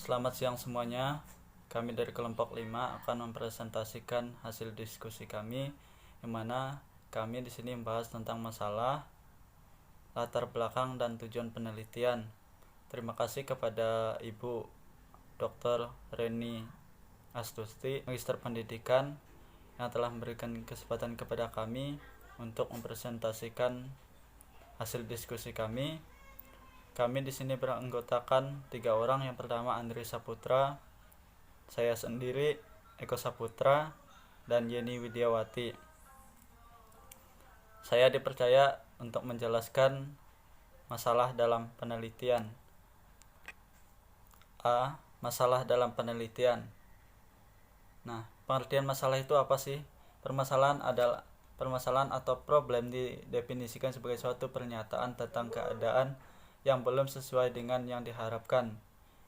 Selamat siang semuanya. Kami dari kelompok 5 akan mempresentasikan hasil diskusi kami, yang mana kami di sini membahas tentang masalah, latar belakang dan tujuan penelitian. Terima kasih kepada Ibu Dr. Reni Astuti, Magister Pendidikan, yang telah memberikan kesempatan kepada kami untuk mempresentasikan hasil diskusi kami. Kami di sini beranggotakan 3 orang. Yang pertama Andri Saputra, saya sendiri Eko Saputra, dan Yeni Widiawati. Saya dipercaya untuk menjelaskan masalah dalam penelitian. A. Masalah dalam penelitian. Nah, pengertian masalah itu apa sih? Permasalahan atau problem didefinisikan sebagai suatu pernyataan tentang keadaan yang belum sesuai dengan yang diharapkan.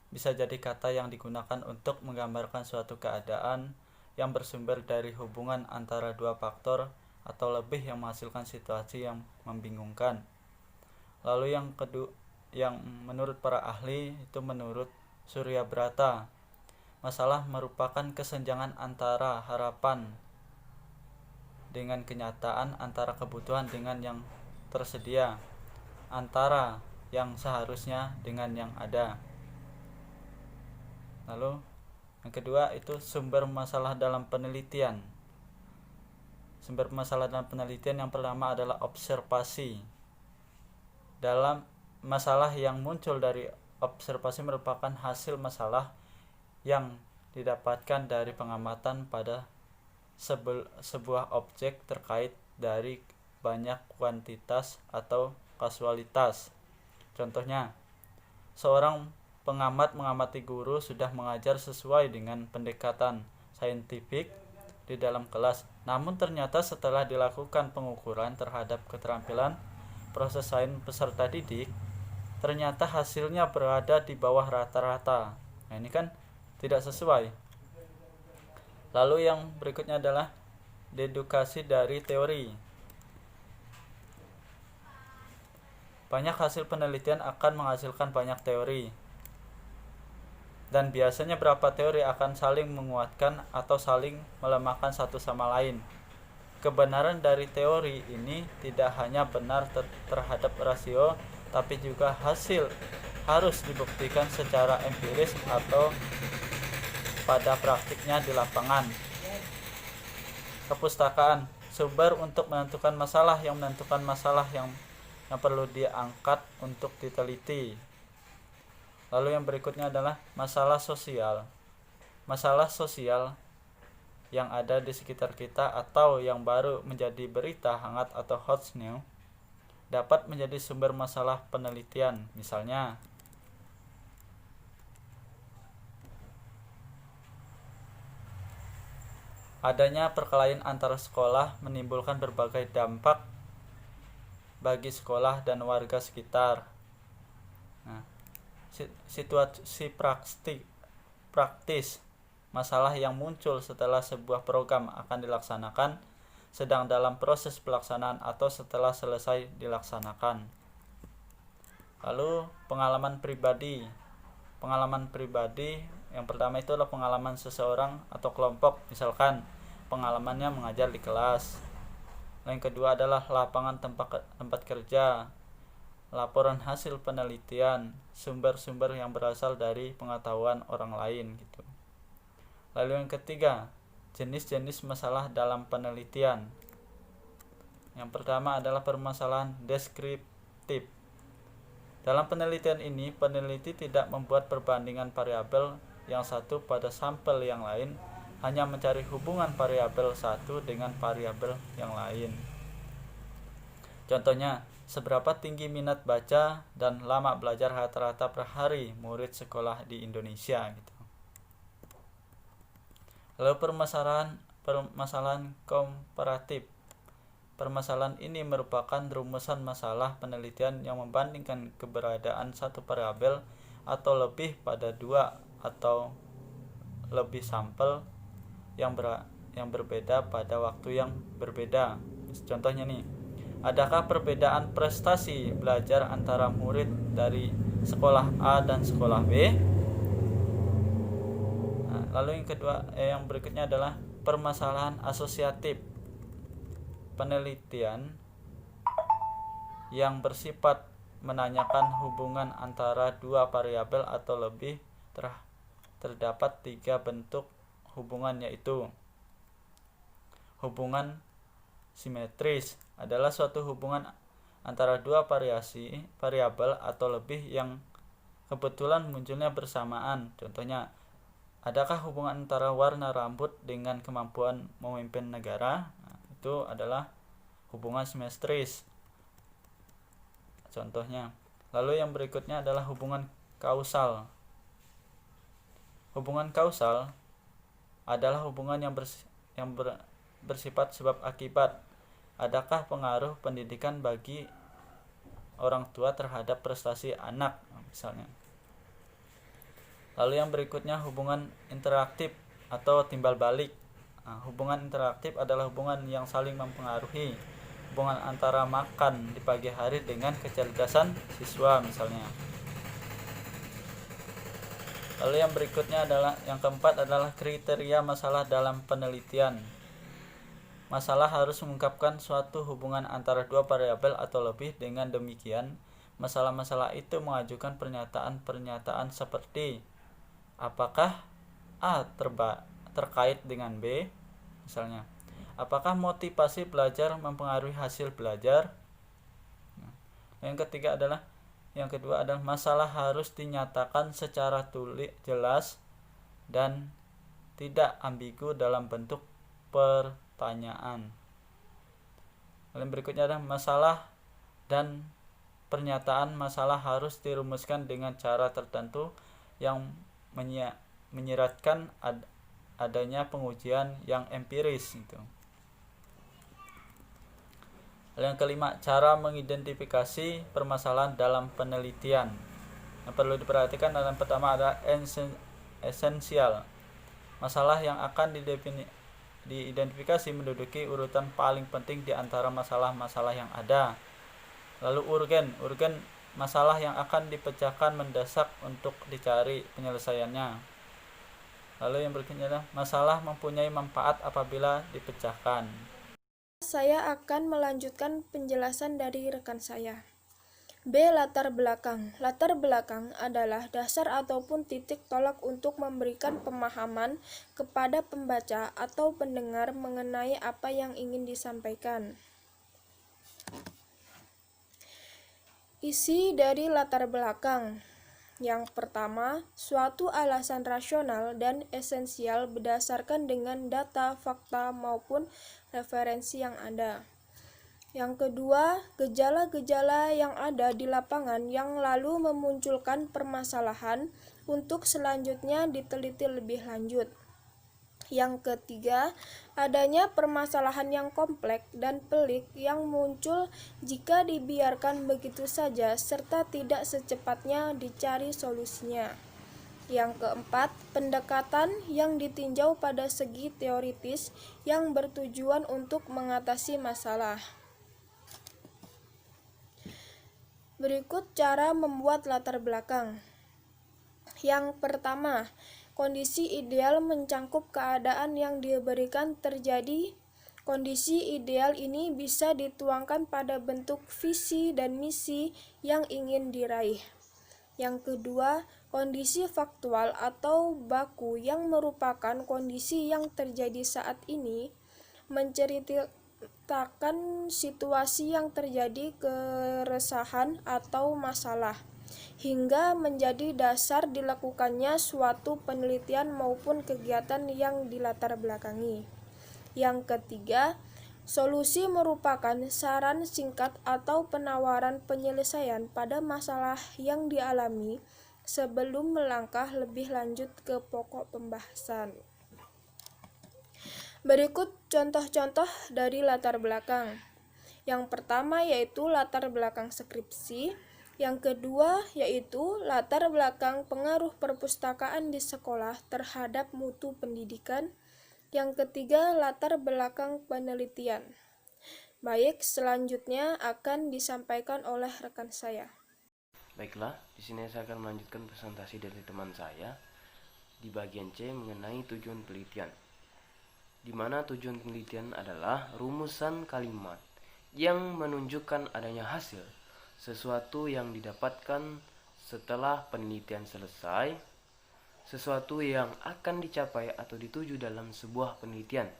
Bisa jadi kata yang digunakan untuk menggambarkan suatu keadaan yang bersumber dari hubungan antara dua faktor atau lebih yang menghasilkan situasi yang membingungkan. Lalu yang kedua, yang menurut para ahli itu menurut Surya Brata, masalah merupakan kesenjangan antara harapan dengan kenyataan, antara kebutuhan dengan yang tersedia, antara yang seharusnya dengan yang ada. Lalu yang kedua itu sumber masalah dalam penelitian. Sumber masalah dalam penelitian yang pertama adalah observasi. Dalam masalah yang muncul dari observasi merupakan hasil masalah yang didapatkan dari pengamatan pada sebuah objek terkait dari banyak kuantitas atau kasualitas. Contohnya, seorang pengamat mengamati guru sudah mengajar sesuai dengan pendekatan saintifik di dalam kelas. Namun ternyata setelah dilakukan pengukuran terhadap keterampilan proses sains peserta didik, ternyata hasilnya berada di bawah rata-rata. Nah, ini kan tidak sesuai. Lalu yang berikutnya adalah dedukasi dari teori. Banyak hasil penelitian akan menghasilkan banyak teori, dan biasanya beberapa teori akan saling menguatkan atau saling melemahkan satu sama lain. Kebenaran dari teori ini tidak hanya benar terhadap rasio, tapi juga hasil harus dibuktikan secara empiris atau pada praktiknya di lapangan. Kepustakaan, sumber untuk menentukan masalah yang perlu diangkat untuk diteliti. Lalu yang berikutnya adalah masalah sosial. Masalah sosial yang ada di sekitar kita atau yang baru menjadi berita hangat atau hot news dapat menjadi sumber masalah penelitian. Misalnya, adanya perkelahian antara sekolah menimbulkan berbagai dampak bagi sekolah dan warga sekitar. Nah, situasi praktis masalah yang muncul setelah sebuah program akan dilaksanakan, sedang dalam proses pelaksanaan atau setelah selesai dilaksanakan. Lalu pengalaman pribadi. Pengalaman pribadi yang pertama itu adalah pengalaman seseorang atau kelompok, misalkan pengalamannya mengajar di kelas. Yang kedua adalah lapangan tempat kerja, laporan hasil penelitian, sumber-sumber yang berasal dari pengetahuan orang lain gitu. Lalu yang ketiga, jenis-jenis masalah dalam penelitian. Yang pertama adalah permasalahan deskriptif. Dalam penelitian ini, peneliti tidak membuat perbandingan variabel yang satu pada sampel yang lain, hanya mencari hubungan variabel satu dengan variabel yang lain. Contohnya, seberapa tinggi minat baca dan lama belajar rata-rata per hari murid sekolah di Indonesia gitu. Lalu permasalahan komparatif. Permasalahan ini merupakan rumusan masalah penelitian yang membandingkan keberadaan satu variabel atau lebih pada dua atau lebih sampel yang berbeda pada waktu yang berbeda. Contohnya nih, adakah perbedaan prestasi belajar antara murid dari sekolah A dan sekolah B? lalu yang kedua, yang berikutnya adalah permasalahan asosiatif. Penelitian yang bersifat menanyakan hubungan antara dua variabel atau lebih. Terdapat 3 bentuk hubungan, yaitu hubungan simetris adalah suatu hubungan antara dua variabel atau lebih yang kebetulan munculnya bersamaan. Contohnya, adakah hubungan antara warna rambut dengan kemampuan memimpin negara? Nah, itu adalah hubungan simetris. Contohnya. Lalu yang berikutnya adalah hubungan kausal. Hubungan kausal adalah hubungan yang bersifat sebab akibat. Adakah pengaruh pendidikan bagi orang tua terhadap prestasi anak, misalnya. Lalu yang berikutnya hubungan interaktif atau timbal balik. Nah, hubungan interaktif adalah hubungan yang saling mempengaruhi. Hubungan antara makan di pagi hari dengan kecerdasan siswa, misalnya. Lalu yang berikutnya adalah yang keempat adalah kriteria masalah dalam penelitian. Masalah harus mengungkapkan suatu hubungan antara dua variabel atau lebih. Dengan demikian, masalah-masalah itu mengajukan pernyataan-pernyataan seperti apakah A terkait dengan B, misalnya. Apakah motivasi belajar mempengaruhi hasil belajar? Yang kedua adalah masalah harus dinyatakan secara jelas dan tidak ambigu dalam bentuk pertanyaan. Yang berikutnya adalah masalah dan pernyataan masalah harus dirumuskan dengan cara tertentu yang menyiratkan adanya pengujian yang empiris itu. Yang kelima, cara mengidentifikasi permasalahan dalam penelitian. Yang perlu diperhatikan dalam pertama adalah esensial. Masalah yang akan diidentifikasi menduduki urutan paling penting di antara masalah-masalah yang ada. Lalu urgen, masalah yang akan dipecahkan mendesak untuk dicari penyelesaiannya. Lalu yang berikutnya adalah masalah mempunyai manfaat apabila dipecahkan. Saya akan melanjutkan penjelasan dari rekan saya. B. Latar belakang. Latar belakang adalah dasar ataupun titik tolak untuk memberikan pemahaman kepada pembaca atau pendengar mengenai apa yang ingin disampaikan. Isi dari latar belakang. Yang pertama, suatu alasan rasional dan esensial berdasarkan dengan data, fakta, maupun referensi yang ada. Yang kedua, gejala-gejala yang ada di lapangan yang lalu memunculkan permasalahan untuk selanjutnya diteliti lebih lanjut. Yang ketiga, adanya permasalahan yang kompleks dan pelik yang muncul jika dibiarkan begitu saja serta tidak secepatnya dicari solusinya. Yang keempat, pendekatan yang ditinjau pada segi teoritis yang bertujuan untuk mengatasi masalah. Berikut cara membuat latar belakang. Yang pertama, kondisi ideal mencangkup keadaan yang diberikan terjadi. Kondisi ideal ini bisa dituangkan pada bentuk visi dan misi yang ingin diraih. Yang kedua, kondisi faktual atau baku yang merupakan kondisi yang terjadi saat ini, menceritakan situasi yang terjadi, keresahan atau masalah, hingga menjadi dasar dilakukannya suatu penelitian maupun kegiatan yang dilatar belakangi. Yang ketiga, solusi merupakan saran singkat atau penawaran penyelesaian pada masalah yang dialami sebelum melangkah lebih lanjut ke pokok pembahasan. Berikut contoh-contoh dari latar belakang. Yang pertama yaitu latar belakang skripsi. Yang kedua yaitu latar belakang pengaruh perpustakaan di sekolah terhadap mutu pendidikan. Yang ketiga latar belakang penelitian. Baik, selanjutnya akan disampaikan oleh rekan saya. Baiklah, di sini saya akan melanjutkan presentasi dari teman saya. di bagian C mengenai tujuan penelitian, di mana tujuan penelitian adalah rumusan kalimat yang menunjukkan adanya hasil, sesuatu yang didapatkan setelah penelitian selesai, sesuatu yang akan dicapai atau dituju dalam sebuah penelitian.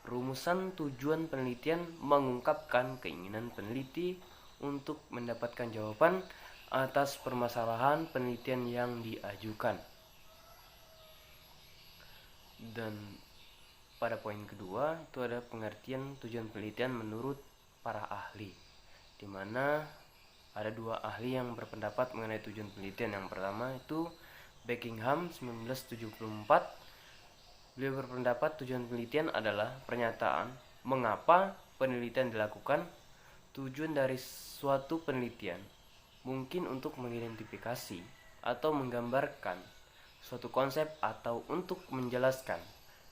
Rumusan tujuan penelitian mengungkapkan keinginan peneliti untuk mendapatkan jawaban atas permasalahan penelitian yang diajukan. Dan pada poin kedua itu ada pengertian tujuan penelitian menurut para ahli, di mana ada dua ahli yang berpendapat mengenai tujuan penelitian. Yang pertama itu Buckingham 1974. Beliau berpendapat tujuan penelitian adalah pernyataan mengapa penelitian dilakukan. Tujuan dari suatu penelitian mungkin untuk mengidentifikasi atau menggambarkan suatu konsep atau untuk menjelaskan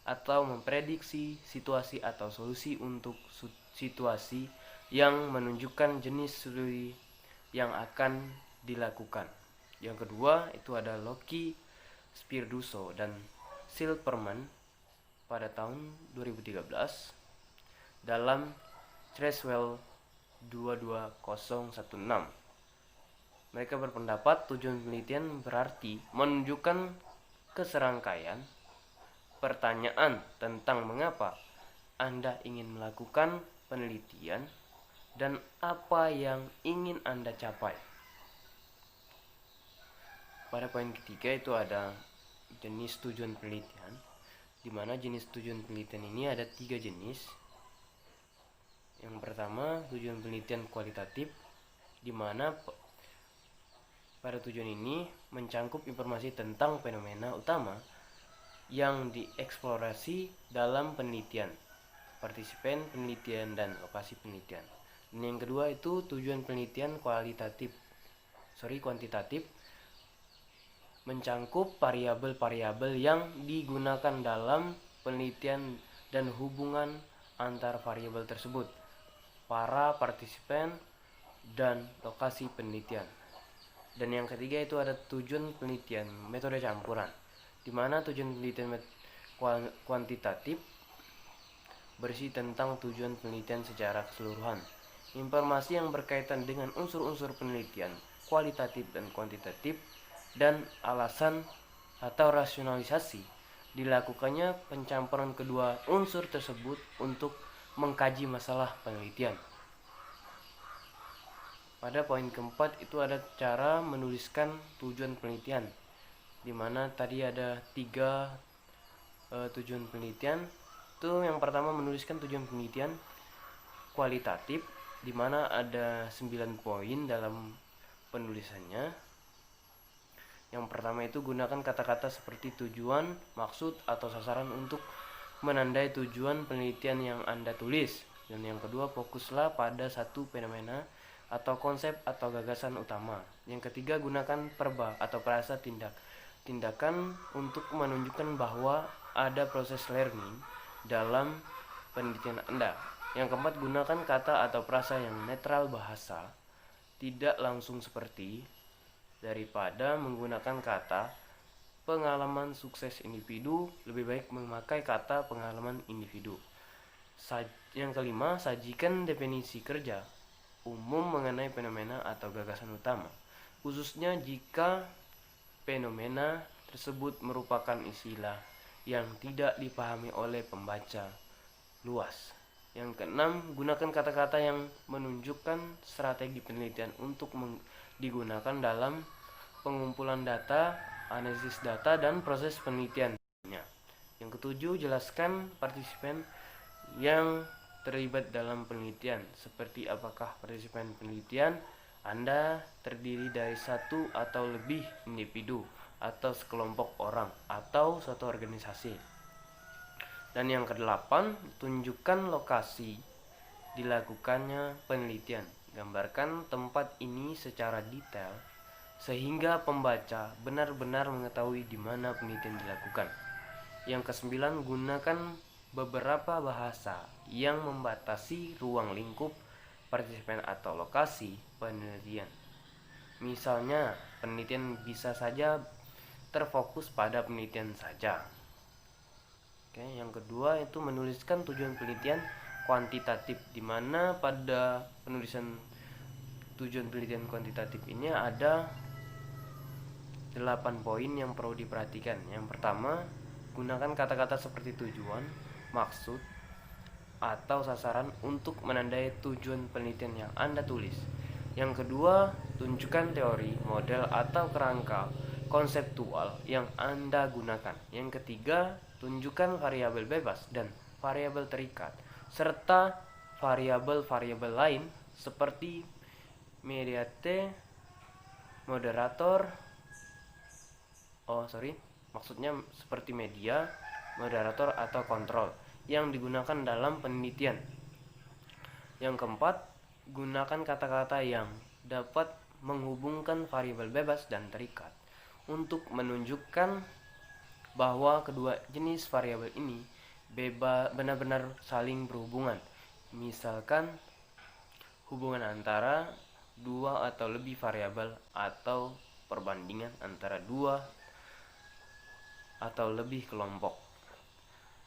atau memprediksi situasi atau solusi untuk situasi yang menunjukkan jenis studi yang akan dilakukan. Yang kedua itu ada Loki, Spirduso, dan Silverman pada tahun 2013 dalam Treswell 22016. Mereka berpendapat tujuan penelitian berarti menunjukkan keserangkaian pertanyaan tentang mengapa Anda ingin melakukan penelitian dan apa yang ingin Anda capai. Pada poin ketiga itu ada jenis tujuan penelitian, di mana jenis tujuan penelitian ini ada 3 jenis. Yang pertama tujuan penelitian kualitatif, di mana pada tujuan ini mencangkup informasi tentang fenomena utama yang dieksplorasi dalam penelitian, partisipan penelitian, dan lokasi penelitian. Dan yang kedua itu tujuan penelitian kuantitatif, mencangkup variabel-variabel yang digunakan dalam penelitian dan hubungan antar variabel tersebut, para partisipan, dan lokasi penelitian. Dan yang ketiga itu ada tujuan penelitian metode campuran, di mana tujuan penelitian kuantitatif berisi tentang tujuan penelitian secara keseluruhan. Informasi yang berkaitan dengan unsur-unsur penelitian kualitatif dan kuantitatif dan alasan atau rasionalisasi dilakukannya pencampuran kedua unsur tersebut untuk mengkaji masalah penelitian. Pada poin keempat itu ada cara menuliskan tujuan penelitian, di mana tadi ada 3 tujuan penelitian. Itu yang pertama menuliskan tujuan penelitian kualitatif, di mana ada 9 poin dalam penulisannya. Yang pertama itu gunakan kata-kata seperti tujuan, maksud, atau sasaran untuk menandai tujuan penelitian yang Anda tulis. Dan yang kedua, fokuslah pada satu fenomena atau konsep atau gagasan utama. Yang ketiga, gunakan verba atau frasa tindakan untuk menunjukkan bahwa ada proses learning dalam penelitian Anda. Yang keempat, gunakan kata atau frasa yang netral bahasa, tidak langsung seperti, daripada menggunakan kata pengalaman sukses individu, lebih baik memakai kata pengalaman individu. Yang kelima, sajikan definisi kerja umum mengenai fenomena atau gagasan utama, khususnya jika fenomena tersebut merupakan istilah yang tidak dipahami oleh pembaca luas. Yang keenam, gunakan kata-kata yang menunjukkan strategi penelitian untuk digunakan dalam pengumpulan data, analisis data, dan proses penelitian. Yang ketujuh, jelaskan partisipan yang terlibat dalam penelitian, seperti apakah partisipan penelitian Anda terdiri dari satu atau lebih individu, atau sekelompok orang, atau suatu organisasi. Dan yang kedelapan, tunjukkan lokasi dilakukannya penelitian. Gambarkan tempat ini secara detail sehingga pembaca benar-benar mengetahui di mana penelitian dilakukan. Yang kesembilan, gunakan beberapa bahasa yang membatasi ruang lingkup partisipan atau lokasi penelitian. Misalnya, penelitian bisa saja terfokus pada penelitian saja. Oke, yang kedua itu menuliskan tujuan penelitian kuantitatif, di mana pada penulisan tujuan penelitian kuantitatif ini ada 8 poin yang perlu diperhatikan. Yang pertama, gunakan kata-kata seperti tujuan, maksud, atau sasaran untuk menandai tujuan penelitian yang Anda tulis. Yang kedua, tunjukkan teori, model, atau kerangka konseptual yang Anda gunakan. Yang ketiga, tunjukkan variabel bebas dan variabel terikat, serta variabel-variabel lain seperti mediate, moderator, maksudnya seperti media, moderator, atau kontrol yang digunakan dalam penelitian. Yang keempat, gunakan kata-kata yang dapat menghubungkan variabel bebas dan terikat untuk menunjukkan bahwa kedua jenis variabel ini benar-benar saling berhubungan. Misalkan hubungan antara dua atau lebih variabel atau perbandingan antara dua atau lebih kelompok.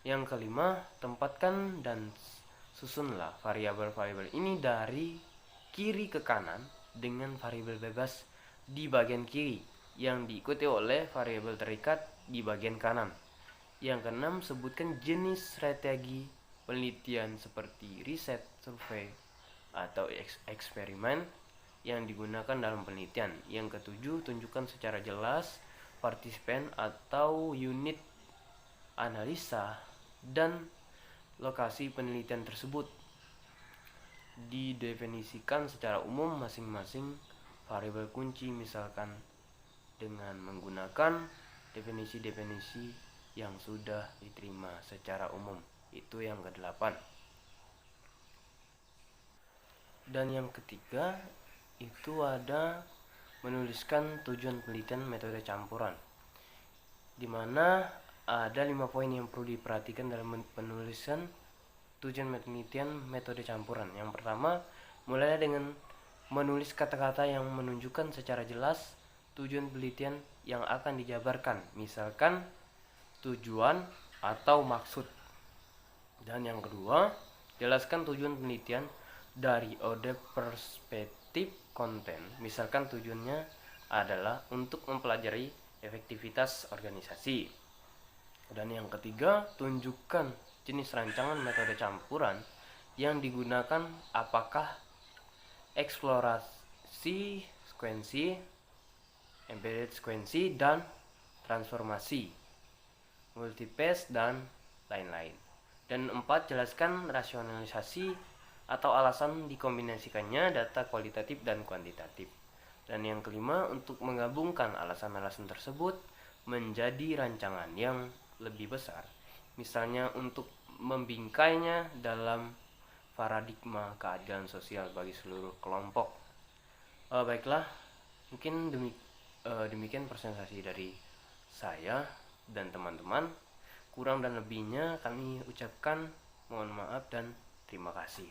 Yang kelima, tempatkan dan susunlah variabel-variabel ini dari kiri ke kanan dengan variabel bebas di bagian kiri yang diikuti oleh variabel terikat di bagian kanan. Yang keenam, sebutkan jenis strategi penelitian seperti riset, survei, atau eksperimen yang digunakan dalam penelitian. Yang ketujuh, tunjukkan secara jelas partisipan atau unit analisa dan lokasi penelitian tersebut. Didefinisikan secara umum masing-masing variabel kunci, misalkan dengan menggunakan definisi-definisi yang sudah diterima secara umum. Itu yang ke-8. Dan yang ketiga itu ada menuliskan tujuan penelitian metode campuran, di mana ada 5 poin yang perlu diperhatikan dalam penulisan tujuan penelitian metode campuran. Yang pertama, mulailah dengan menulis kata-kata yang menunjukkan secara jelas tujuan penelitian yang akan dijabarkan, misalkan tujuan atau maksud. Dan yang kedua, jelaskan tujuan penelitian dari perspektif konten, misalkan tujuannya adalah untuk mempelajari efektivitas organisasi. Dan yang ketiga, tunjukkan jenis rancangan metode campuran yang digunakan, apakah eksplorasi sekuensi, embedded sekuensi, dan transformasi, multipath, dan lain-lain. Dan 4, jelaskan rasionalisasi atau alasan dikombinasikannya data kualitatif dan kuantitatif. Dan yang kelima, untuk menggabungkan alasan-alasan tersebut menjadi rancangan yang lebih besar, misalnya untuk membingkainya dalam paradigma keadilan sosial bagi seluruh kelompok. Baiklah, mungkin demikian presentasi dari saya dan teman-teman. Kurang dan lebihnya kami ucapkan mohon maaf dan terima kasih.